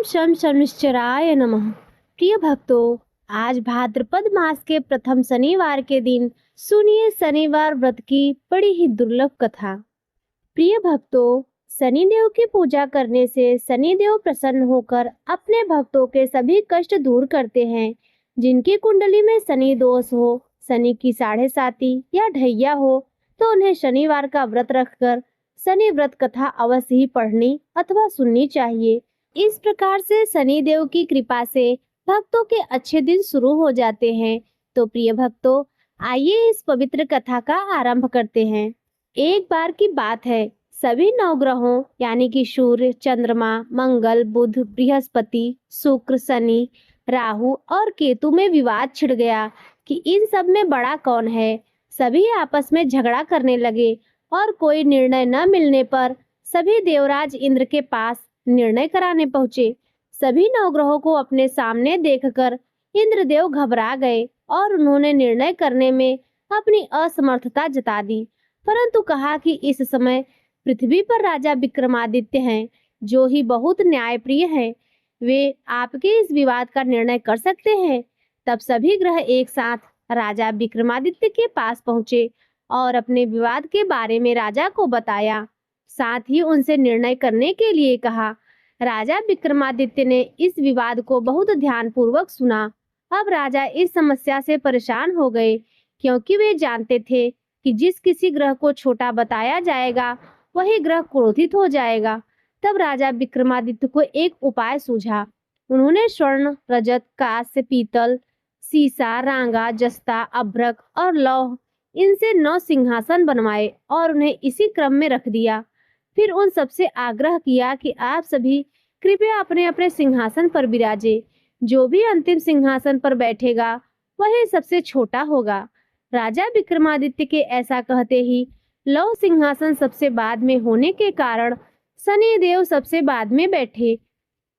शम शनिश्चराय नमः। प्रिय भक्तों, आज भाद्रपद मास के प्रथम शनिवार के दिन सुनिए शनिवार व्रत की बड़ी ही दुर्लभ कथा। प्रिय भक्तों, शनिदेव की पूजा करने से शनिदेव प्रसन्न होकर अपने भक्तों के सभी कष्ट दूर करते हैं। जिनकी कुंडली में शनि दोष हो, शनि की साढ़े साती या ढैया हो, तो उन्हें शनिवार का व्रत रखकर शनि व्रत कथा अवश्य ही पढ़नी अथवा सुननी चाहिए। इस प्रकार से शनिदेव की कृपा से भक्तों के अच्छे दिन शुरू हो जाते हैं। तो प्रिय भक्तों, आइए इस पवित्र कथा का आरंभ करते हैं। एक बार की बात है, सभी नवग्रहों यानी कि सूर्य, चंद्रमा, मंगल, बुध, बृहस्पति, शुक्र, शनि, राहु और केतु में विवाद छिड़ गया कि इन सब में बड़ा कौन है। सभी आपस में झगड़ा करने लगे और कोई निर्णय न मिलने पर सभी देवराज इंद्र के पास निर्णय कराने पहुंचे। सभी नवग्रहों को अपने सामने देखकर इंद्रदेव घबरा गए और उन्होंने निर्णय करने में अपनी असमर्थता जता दी, परंतु कहा कि इस समय पृथ्वी पर राजा विक्रमादित्य हैं, जो ही बहुत न्यायप्रिय हैं। वे आपके इस विवाद का निर्णय कर सकते हैं। तब सभी ग्रह एक साथ राजा विक्रमादित्य के पास पहुंचे और अपने विवाद के बारे में राजा को बताया। साथ ही उनसे निर्णय करने के लिए कहा। राजा विक्रमादित्य ने इस विवाद को बहुत ध्यानपूर्वक सुना। अब राजा इस समस्या से परेशान हो गए, क्योंकि वे जानते थे कि जिस किसी ग्रह को छोटा बताया जाएगा वही ग्रह क्रोधित हो जाएगा। तब राजा विक्रमादित्य को एक उपाय सूझा। उन्होंने स्वर्ण, रजत, कांस्य, पीतल, सीसा, रांगा, जस्ता, अभ्रक और लौह इनसे 9 सिंहासन बनवाए और उन्हें इसी क्रम में रख दिया। फिर उन सबसे आग्रह किया कि आप सभी कृपया अपने अपने सिंहासन पर विराजे। जो भी अंतिम सिंहासन पर बैठेगा वही सबसे छोटा होगा। राजा विक्रमादित्य के ऐसा कहते ही लौह सिंहासन सबसे बाद में होने के कारण शनिदेव सबसे बाद में बैठे,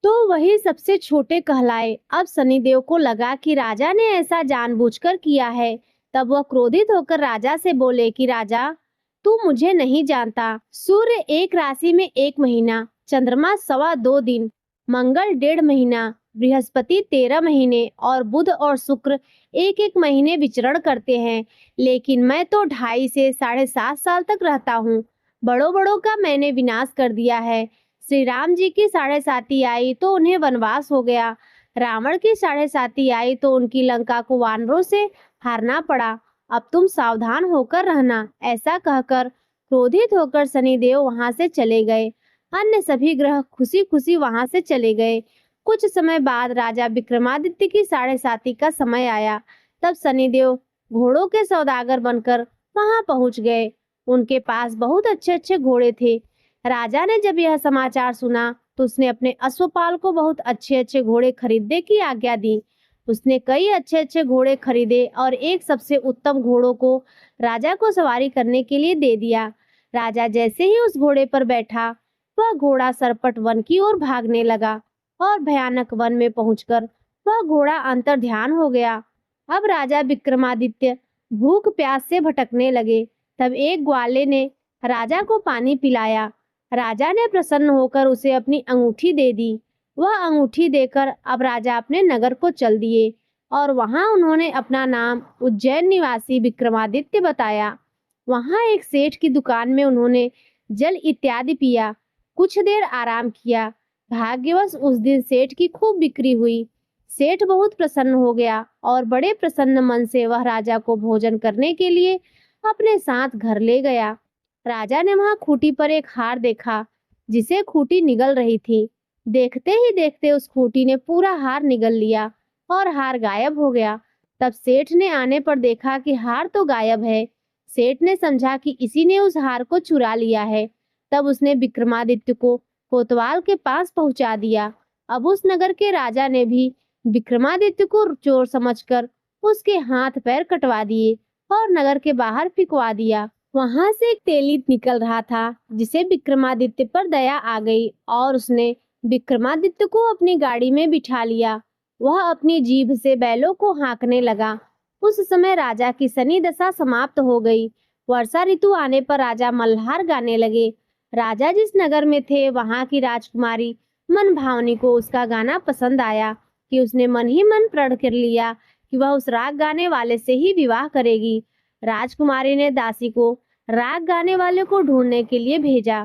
तो वही सबसे छोटे कहलाए। अब शनिदेव को लगा कि राजा ने ऐसा जानबूझकर किया है। तब वह क्रोधित होकर राजा से बोले कि राजा, तू मुझे नहीं जानता। सूर्य एक राशि में 1 महीना, चंद्रमा 2.25 दिन, मंगल 1.5 महीना, बृहस्पति 13 महीने और बुध और शुक्र 1-1 महीने विचरण करते हैं। लेकिन मैं तो 2.5 से 7.5 साल तक रहता हूँ। बड़ों बड़ों का मैंने विनाश कर दिया है। श्री राम जी की 7.5 आई तो उन्हें वनवास हो गया। रावण की 7.5 आई तो उनकी लंका को वानरों से हारना पड़ा। अब तुम सावधान होकर रहना। ऐसा कहकर क्रोधित होकर शनिदेव वहां से चले गए। अन्य सभी ग्रह खुशी खुशी वहां से चले गए। कुछ समय बाद राजा विक्रमादित्य की 7.5 का समय आया। तब शनिदेव घोड़ों के सौदागर बनकर वहां पहुंच गए। उनके पास बहुत अच्छे अच्छे घोड़े थे। राजा ने जब यह समाचार सुना तो उसने अपने अश्वपाल को बहुत अच्छे अच्छे घोड़े खरीदने की आज्ञा दी। उसने कई अच्छे अच्छे घोड़े खरीदे और एक सबसे उत्तम घोड़ों को राजा को सवारी करने के लिए दे दिया। राजा जैसे ही उस घोड़े पर बैठा, वह घोड़ा सरपट वन की ओर भागने लगा और भयानक वन में पहुंचकर वह घोड़ा अंतर्ध्यान हो गया। अब राजा विक्रमादित्य भूख प्यास से भटकने लगे। तब एक ग्वाले ने राजा को पानी पिलाया। राजा ने प्रसन्न होकर उसे अपनी अंगूठी दे दी। वह अंगूठी देकर अब राजा अपने नगर को चल दिए और वहां उन्होंने अपना नाम उज्जैन निवासी विक्रमादित्य बताया। वहां एक सेठ की दुकान में उन्होंने जल इत्यादि पिया। कुछ देर आराम किया। भाग्यवश उस दिन सेठ की खूब बिक्री हुई। सेठ बहुत प्रसन्न हो गया और बड़े प्रसन्न मन से वह राजा को भोजन करने के लिए अपने साथ घर ले गया। राजा ने वहां खूंटी पर एक हार देखा, जिसे खूंटी निगल रही थी। देखते ही देखते उस खूंटी ने पूरा हार निगल लिया और हार गायब हो गया। तब सेठ ने आने पर देखा कि हार तो गायब है। सेठ ने समझा कि इसी ने उस हार को चुरा लिया है। तब उसने विक्रमादित्य को कोतवाल के पास पहुंचा दिया। अब उस नगर के राजा ने भी विक्रमादित्य को चोर समझकर उसके हाथ पैर कटवा दिए और नगर के बाहर फिकवा दिया। वहां से एक तेली निकल रहा था, जिसे विक्रमादित्य पर दया आ गई और उसने विक्रमादित्य को अपनी गाड़ी में बिठा लिया। वह अपनी जीभ से बैलों को हाँकने लगा। उस समय राजा की शनि दशा समाप्त हो गई। वर्षा ऋतु आने पर राजा मल्हार गाने लगे। राजा जिस नगर में थे वहां की राजकुमारी मन भावनी को उसका गाना पसंद आया कि उसने मन ही मन प्रण कर लिया कि वह उस राग गाने वाले से ही विवाह करेगी। राजकुमारी ने दासी को राग गाने वाले को ढूंढने के लिए भेजा।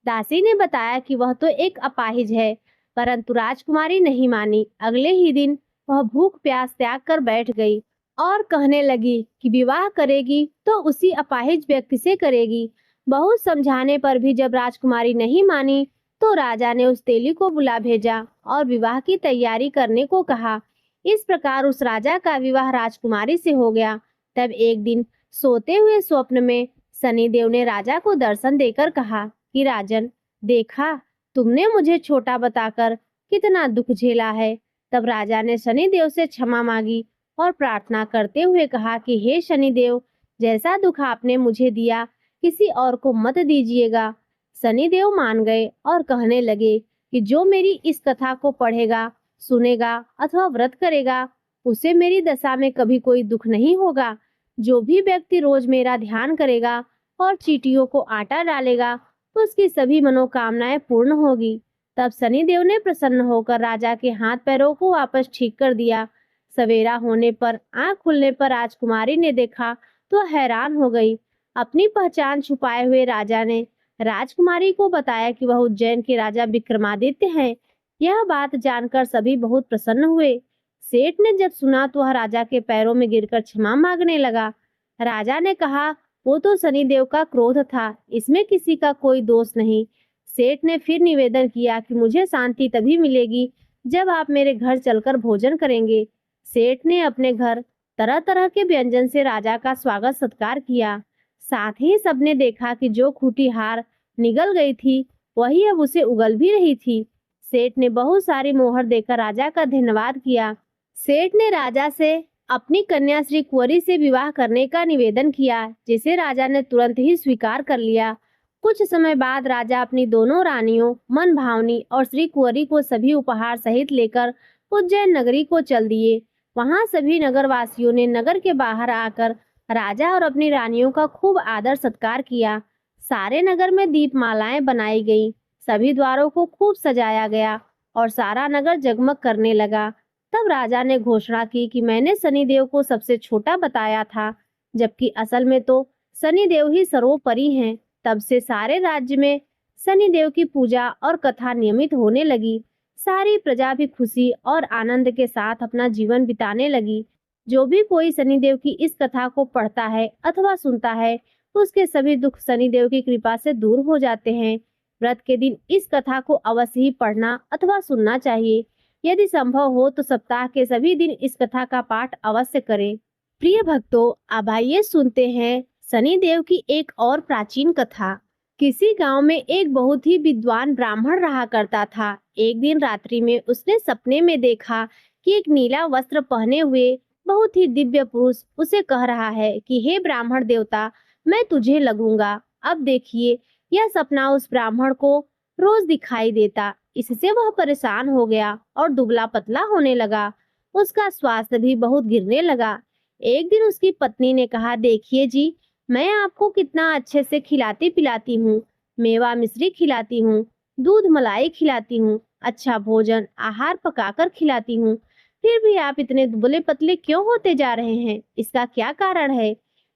दासी ने बताया कि वह तो एक अपाहिज है, परंतु राजकुमारी नहीं मानी। अगले ही दिन वह भूख प्यास त्याग कर बैठ गई और कहने लगी कि विवाह करेगी तो उसी अपाहिज व्यक्ति से करेगी। बहुत समझाने पर भी जब राजकुमारी नहीं मानी तो राजा ने उस तेली को बुला भेजा और विवाह की तैयारी करने को कहा। इस प्रकार उस राजा का विवाह राजकुमारी से हो गया। तब एक दिन सोते हुए स्वप्न में शनिदेव ने राजा को दर्शन देकर कहा कि राजन, देखा, तुमने मुझे छोटा बताकर कितना दुख झेला है। तब राजा ने शनिदेव से क्षमा मांगी और प्रार्थना करते हुए कहा कि हे शनिदेव, जैसा दुख आपने मुझे दिया किसी और को मत दीजिएगा। शनिदेव मान गए और कहने लगे कि जो मेरी इस कथा को पढ़ेगा, सुनेगा अथवा व्रत करेगा, उसे मेरी दशा में कभी कोई दुख नहीं होगा। जो भी व्यक्ति रोज मेरा ध्यान करेगा और चींटियों को आटा डालेगा, उसकी सभी मनोकामनाएं पूर्ण होगी। तब शनिदेव ने प्रसन्न होकर राजा के हाथ पैरों को वापस ठीक कर दिया। सवेरा होने पर आंख खुलने पर राजकुमारी ने देखा तो हैरान हो गई। अपनी पहचान छुपाए हुए राजा ने राजकुमारी को बताया कि वह उज्जैन के राजा विक्रमादित्य हैं। यह बात जानकर सभी बहुत प्रसन्न हुए। सेठ ने जब सुना तो वह राजा के पैरों में गिरकर क्षमा मांगने लगा। राजा ने कहा, वो तो शनिदेव का क्रोध था, इसमें किसी का कोई दोष नहीं। सेठ ने फिर निवेदन किया कि मुझे शांति तभी मिलेगी जब आप मेरे घर चलकर भोजन करेंगे। सेठ ने अपने घर तरह तरह के व्यंजन से राजा का स्वागत सत्कार किया। साथ ही सबने देखा कि जो खूंटी हार निगल गई थी वही अब उसे उगल भी रही थी। सेठ ने बहुत सारी मोहर देकर राजा का धन्यवाद किया। सेठ ने राजा से अपनी कन्या श्री कुंवरी से विवाह करने का निवेदन किया, जिसे राजा ने तुरंत ही स्वीकार कर लिया। कुछ समय बाद राजा अपनी दोनों रानियों मन भावनी और श्री कुंवरी को सभी उपहार सहित लेकर उज्जैन नगरी को चल दिए। वहां सभी नगरवासियों ने नगर के बाहर आकर राजा और अपनी रानियों का खूब आदर सत्कार किया। सारे नगर में दीपमालाएं बनाई गईं, सभी द्वारों को खूब सजाया गया और सारा नगर जगमग करने लगा। तब राजा ने घोषणा की कि मैंने शनिदेव को सबसे छोटा बताया था, जबकि असल में तो शनिदेव ही सर्वोपरि हैं। तब से सारे राज्य में शनिदेव की पूजा और कथा नियमित होने लगी। सारी प्रजा भी खुशी और आनंद के साथ अपना जीवन बिताने लगी। जो भी कोई शनिदेव की इस कथा को पढ़ता है अथवा सुनता है, उसके सभी दुख शनिदेव की कृपा से दूर हो जाते हैं। व्रत के दिन इस कथा को अवश्य ही पढ़ना अथवा सुनना चाहिए। यदि संभव हो तो सप्ताह के सभी दिन इस कथा का पाठ अवश्य करें। प्रिय भक्तों, अब आइए सुनते हैं शनिदेव की एक और प्राचीन कथा। किसी गांव में एक बहुत ही विद्वान ब्राह्मण रहा करता था। एक दिन रात्रि में उसने सपने में देखा कि एक नीला वस्त्र पहने हुए बहुत ही दिव्य पुरुष उसे कह रहा है कि हे ब्राह्मण देवता, मैं तुझे लगूंगा। अब देखिए, यह सपना उस ब्राह्मण को रोज दिखाई देता। इससे वह परेशान हो गया और दुबला पतला होने लगा। उसका स्वास्थ्य भी बहुत गिरने लगा। एक दिन उसकी पत्नी ने कहा, देखिए जी, मैं आपको कितना अच्छे से खिलाती पिलाती हूँ, मेवा मिश्री खिलाती हूँ, दूध मलाई खिलाती हूँ, अच्छा भोजन आहार पकाकर खिलाती हूँ, फिर भी आप इतने दुबले पतले क्यों होते जा रहे हैं? इसका क्या कारण है?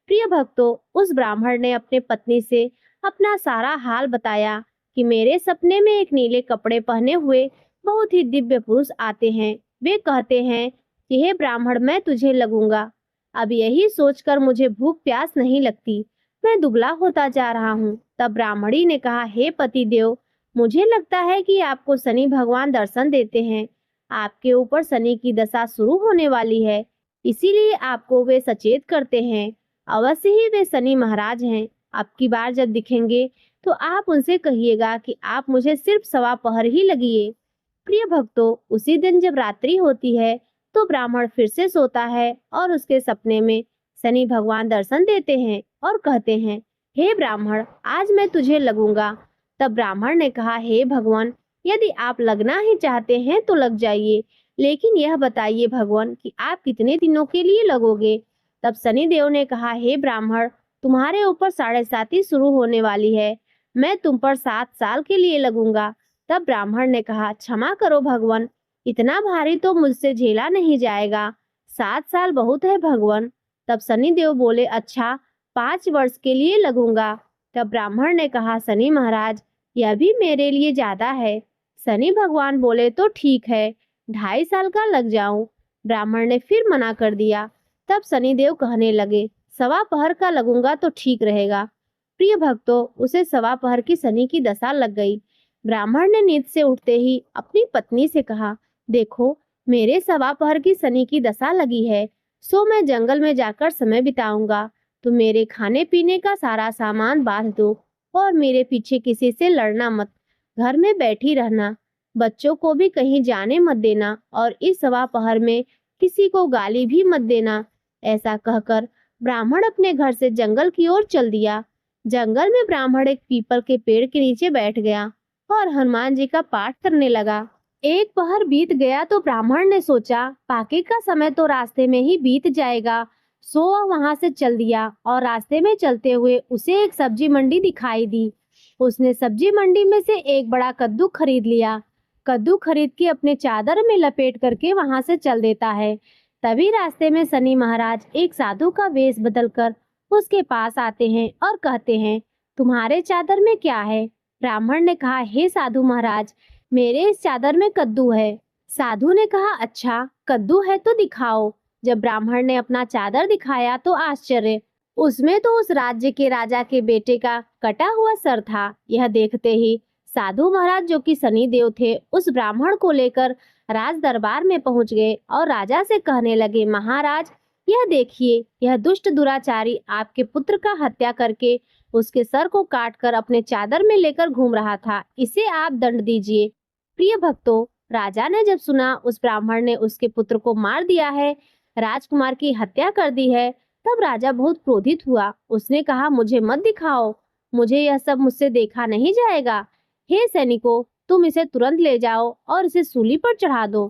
प्रिय भक्तों, उस ब्राह्मण ने अपने पत्नी से अपना सारा हाल बताया कि मेरे सपने में एक नीले कपड़े पहने हुए बहुत ही दिव्य पुरुष आते हैं। वे कहते हैं कि हे ब्राह्मण, मैं तुझे लगूंगा। अब यही सोचकर मुझे भूख प्यास नहीं लगती, मैं दुबला होता जा रहा हूँ। तब ब्राह्मणी ने कहा, हे पति देव, मुझे लगता है कि आपको शनि भगवान दर्शन देते हैं। आपके ऊपर शनि की दशा शुरू होने वाली है, इसीलिए आपको वे सचेत करते हैं। अवश्य ही वे शनि महाराज हैं। अब की बार जब दिखेंगे तो आप उनसे कहिएगा कि आप मुझे सिर्फ सवा पहर ही लगिए। प्रिय भक्तों, उसी दिन जब रात्रि होती है तो ब्राह्मण फिर से सोता है और उसके सपने में शनि भगवान दर्शन देते हैं और कहते हैं, हे ब्राह्मण, आज मैं तुझे लगूंगा। तब ब्राह्मण ने कहा, हे भगवान, यदि आप लगना ही चाहते हैं तो लग जाइए, लेकिन यह बताइए भगवान कि आप कितने दिनों के लिए लगोगे? तब शनिदेव ने कहा, हे ब्राह्मण, तुम्हारे ऊपर 7.5 शुरू होने वाली है, मैं तुम पर 7 साल के लिए लगूंगा। तब ब्राह्मण ने कहा, क्षमा करो भगवान, इतना भारी तो मुझसे झेला नहीं जाएगा। 7 साल बहुत है भगवान। तब शनिदेव बोले, अच्छा 5 वर्ष के लिए लगूंगा। तब ब्राह्मण ने कहा, शनि महाराज यह भी मेरे लिए ज्यादा है। शनि भगवान बोले, तो ठीक है, 2.5 साल का लग जाऊं। ब्राह्मण ने फिर मना कर दिया। तब शनिदेव कहने लगे, 1.25 पहर का लगूंगा तो ठीक रहेगा। प्रिय भक्तों, उसे 1.25 पहर की शनि की दशा लग गई। ब्राह्मण ने नींद से उठते ही अपनी पत्नी से कहा, देखो मेरे 1.25 पहर की शनि की दशा लगी है, सो मैं जंगल में जाकर समय बिताऊंगा। तो मेरे खाने पीने का सारा सामान बांध दो और मेरे पीछे किसी से लड़ना मत। घर में बैठी रहना, बच्चों को भी कहीं जाने मत देना और इस 1.25 पहर में किसी को गाली भी मत देना। ऐसा कहकर ब्राह्मण अपने घर से जंगल की ओर चल दिया। जंगल में ब्राह्मण एक पीपल के पेड़ के नीचे बैठ गया और हनुमान जी का पाठ करने लगा। 1 पहर बीत गया तो ब्राह्मण ने सोचा, बाकी का समय तो रास्ते में ही बीत जाएगा। सो वह वहां से चल दिया और रास्ते में चलते हुए उसे एक सब्जी मंडी दिखाई दी। उसने सब्जी मंडी में से एक बड़ा कद्दू खरीद लिया। कद्दू खरीद के अपने चादर में लपेट करके वहां से चल देता है। तभी रास्ते में शनि महाराज एक साधु का वेश बदलकर उसके पास आते हैं और कहते हैं, तुम्हारे चादर में क्या है? ब्राह्मण ने कहा, हे साधु महाराज, मेरे इस चादर में कद्दू है। साधु ने कहा, अच्छा कद्दू है तो दिखाओ। जब ब्राह्मण ने अपना चादर दिखाया तो आश्चर्य, उसमें तो उस राज्य के राजा के बेटे का कटा हुआ सर था। यह देखते ही साधु महाराज, जो कि शनि देव थे, उस ब्राह्मण को लेकर राज दरबार में पहुंच गए और राजा से कहने लगे, महाराज यह देखिए, यह दुष्ट दुराचारी आपके पुत्र का हत्या करके उसके सर को काटकर अपने चादर में लेकर घूम रहा था, इसे आप दंड दीजिए। प्रिय भक्तों, राजा ने जब सुना उस ब्राह्मण ने उसके पुत्र को मार दिया है, राजकुमार की हत्या कर दी है, तब राजा बहुत क्रोधित हुआ। उसने कहा, मुझे मत दिखाओ, मुझे यह सब मुझसे देखा नहीं जाएगा। हे सैनिकों, तुम इसे तुरंत ले जाओ और इसे सूली पर चढ़ा दो।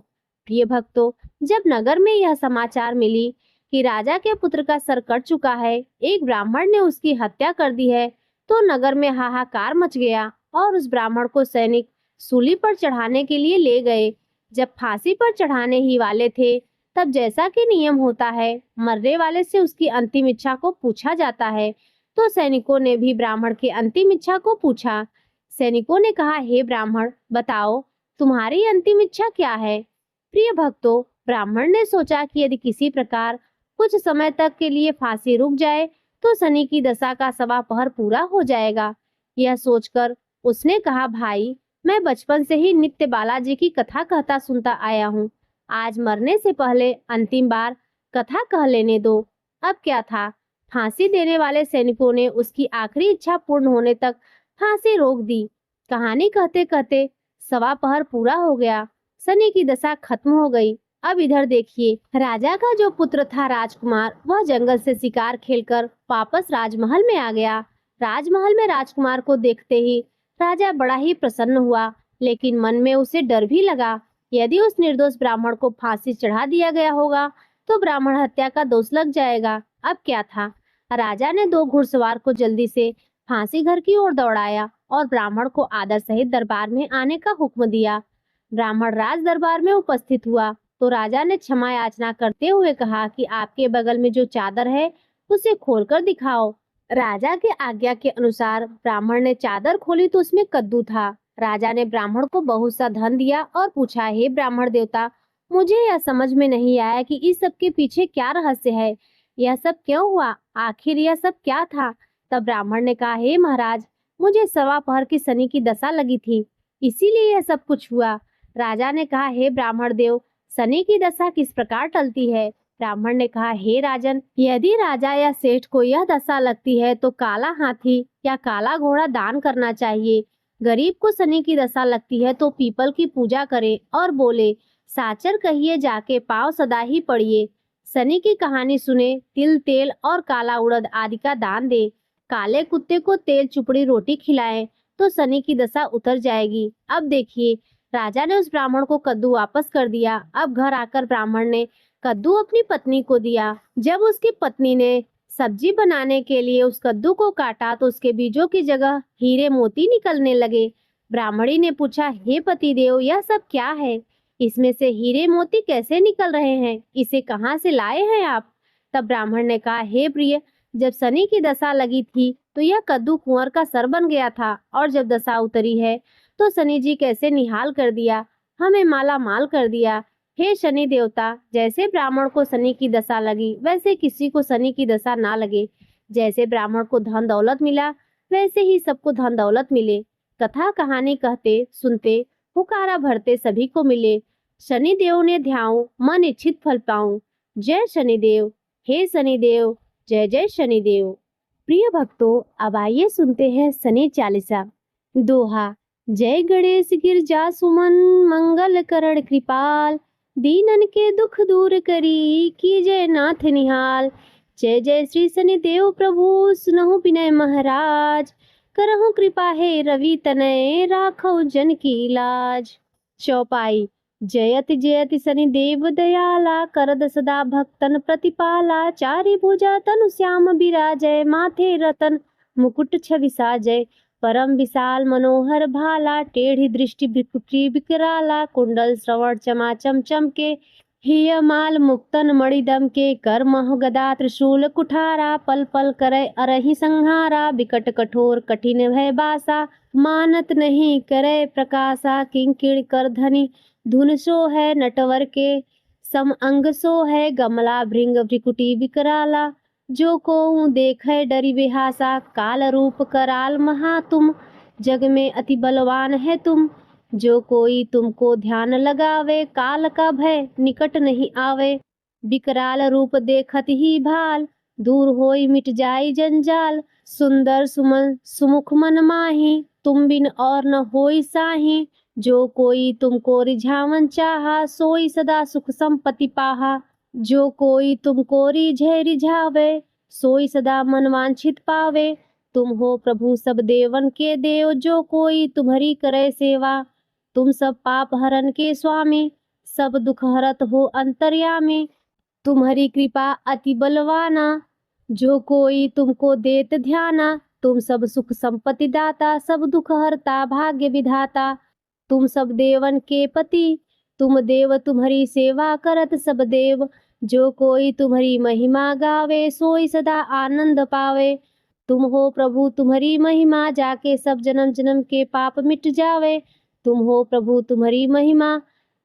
प्रिय भक्तों, जब नगर में यह समाचार मिली कि राजा के पुत्र का सर कट चुका है, एक ब्राह्मण ने उसकी हत्या कर दी है, तो नगर में हाहाकार मच गया और उस ब्राह्मण को सैनिक सूली पर चढ़ाने के लिए ले गए। जब फांसी पर चढ़ाने ही वाले थे, तब जैसा कि नियम होता है, मरने वाले से उसकी अंतिम इच्छा को पूछा जाता है। तो सैनिकों ने भी ब्राह्मण की अंतिम इच्छा को पूछा। सैनिकों ने कहा, हे ब्राह्मण, बताओ तुम्हारी अंतिम इच्छा क्या है? प्रिय भक्तों, ब्राह्मण ने सोचा कि यदि किसी प्रकार कुछ समय तक के लिए फांसी रुक जाए तो शनि की दशा का 1.25 पहर पूरा हो जाएगा। यह सोचकर उसने कहा, भाई मैं बचपन से ही नित्य बालाजी की कथा कहता सुनता आया हूँ, आज मरने से पहले अंतिम बार कथा कह लेने दो। अब क्या था, फांसी देने वाले सैनिकों ने उसकी आखिरी इच्छा पूर्ण होने तक फांसी रोक दी। कहानी कहते कहते 1.25 पहर पूरा हो गया, शनि की दशा खत्म हो गई। अब इधर देखिए, राजा का जो पुत्र था राजकुमार, वह जंगल से शिकार खेलकर वापस राजमहल में आ गया। राजमहल में राजकुमार को देखते ही राजा बड़ा ही प्रसन्न हुआ, लेकिन मन में उसे डर भी लगा। यदि उस निर्दोष ब्राह्मण को फांसी चढ़ा दिया गया होगा तो ब्राह्मण हत्या का दोष लग जाएगा। अब क्या था, राजा ने 2 घुड़सवार को जल्दी से फांसी घर की ओर दौड़ाया और ब्राह्मण को आदर सहित दरबार में आने का हुक्म दिया। ब्राह्मण राज दरबार में उपस्थित हुआ तो राजा ने क्षमा याचना करते हुए कहा कि आपके बगल में जो चादर है उसे खोलकर दिखाओ। राजा के आज्ञा के अनुसार ब्राह्मण ने चादर खोली तो उसमें कद्दू था। राजा ने ब्राह्मण को बहुत सा धन दिया और पूछा, हे ब्राह्मण देवता, मुझे यह समझ में नहीं आया कि इस सब के पीछे क्या रहस्य है, यह सब क्यों हुआ, आखिर यह सब क्या था? तब ब्राह्मण ने कहा, हे महाराज, मुझे 1.25 पहर की शनि की दशा लगी थी, इसीलिए यह सब कुछ हुआ। राजा ने कहा, हे ब्राह्मण देव, शनि की दशा किस प्रकार टलती है? ब्राह्मण ने कहा, हे राजन, यदि राजा या सेठ को यह दशा लगती है तो काला हाथी या काला घोड़ा दान करना चाहिए। गरीब को शनि की दशा लगती है तो पीपल की पूजा करे और बोले, साचर कहिए जाके पाँव सदा ही पड़िए। शनि की कहानी सुने, तिल तेल और काला उड़द आदि का दान दे। काले कुत्ते को तेल चुपड़ी रोटी खिलाएं तो शनि की दशा उतर जाएगी। अब देखिए, राजा ने उस ब्राह्मण को कद्दू वापस कर दिया। अब घर आकर ब्राह्मण ने कद्दू अपनी पत्नी को दिया। जब उसकी पत्नी ने सब्जी बनाने के लिए उस कद्दू को काटा तो उसके बीजों की जगह हीरे मोती निकलने लगे। ब्राह्मणी ने पूछा, हे पतिदेव, यह सब क्या है? इसमें से हीरे मोती कैसे निकल रहे हैं? इसे कहाँ से लाए हैं आप? तब ब्राह्मण ने कहा, हे प्रिय, जब शनि की दशा लगी थी तो यह कद्दू कुंवर का सर बन गया था, और जब दशा उतरी है तो शनि जी कैसे निहाल कर दिया, हमें माला माल कर दिया। हे शनि देवता, जैसे ब्राह्मण को शनि की दशा लगी वैसे किसी को शनि की दशा ना लगे। जैसे ब्राह्मण को धन दौलत मिला वैसे ही सबको धन दौलत मिले। कथा कहानी कहते सुनते हुकारा भरते सभी को मिले। शनि देव ने ध्याऊं मन इच्छित फल पाऊं। जय शनिदेव, हे शनिदेव, जय जय शनिदेव। प्रिय भक्तों, अब आइए सुनते हैं शनि चालीसा। दोहा। जय गणेश गिरजा सुमन, मंगल करण कृपाल, दीनन के दुख दूर करी, कीजय नाथ निहाल। जय जय श्री शनिदेव प्रभु, सुनहु विनय महाराज, करहु कृपा हे रवि तनय, राखौ जन की लाज। चौपाई। जयति जयति शनिदेव दयाला, करद सदा भक्तन प्रतिपाला, चारि भुजा तनु श्याम बिराजय, माथे रतन मुकुट छवि साजय। परम विशाल मनोहर भाला, टेढ़ी दृष्टि भ्रिकुटी विकराला, कुंडल श्रवण चमाचम चमके, हिय माल मुक्तन मणिदम के, कर मह गदा त्रिशूल कुठारा, पल पल करे अरहि संहारा, विकट कठोर कठिन भय बासा, मानत नहीं करे प्रकाशा। किंकिण कर धनी धुन सो है, नटवर के सम अंग सो है, गमला भृंग भ्रिकुटी विकराला, जो को देखे डरी बेहासा। काल रूप कराल महा तुम, जग में अति बलवान है तुम, जो कोई तुमको ध्यान लगावे, काल का भय निकट नहीं आवे। विकराल रूप देखत ही भाल, दूर होई मिट जाई जंजाल, सुंदर सुमन सुमुख मन माही, तुम बिन और न होई साही। जो कोई तुमको रिझावन चाहा, सोई सदा सुख संपत्ति पाहा। जो कोई तुमको रिझे रिझावे, सोई सदा मन वांछित पावे। तुम हो प्रभु सब देवन के देव, जो कोई तुम्हारी करे सेवा। तुम सब पाप हरण के स्वामी, सब दुख हरत हो अंतर्यामी। तुम्हारी कृपा अति बलवाना, जो कोई तुमको देत ध्याना। तुम सब सुख संपत्ति दाता, सब दुख हरता भाग्य विधाता। तुम सब देवन के पति, तुम देव तुम्हारी सेवा करत सब देव। जो कोई तुम्हारी महिमा गावे, सोई सदा आनंद पावे। तुम हो प्रभु तुम्हारी महिमा, जाके सब जन्म जन्म के पाप मिट जावे। तुम हो प्रभु तुम्हारी महिमा,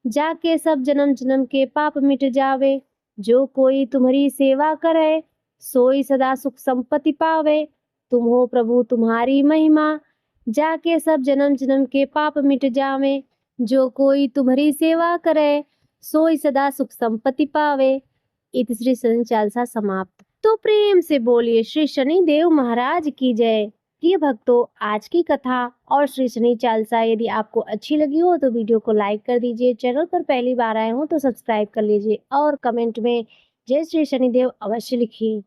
जाके सब जन्म जन्म के पाप मिट जावे। जो कोई तुम्हारी सेवा करे, सोई सदा सुख संपत्ति पावे। तुम हो प्रभु तुम्हारी महिमा, जाके सब जन्म जन्म के पाप मिट जावे। जो कोई तुम्हारी सेवा करे, सोई सदा सुख संपत्ति पावे। इति श्री शनि चालीसा समाप्त। तो प्रेम से बोलिए श्री शनि देव महाराज की जय। प्रिय भक्तों, आज की कथा और श्री शनि चालीसा यदि आपको अच्छी लगी हो तो वीडियो को लाइक कर दीजिए। चैनल पर पहली बार आए हो तो सब्सक्राइब कर लीजिए और कमेंट में जय श्री शनिदेव अवश्य लिखिए।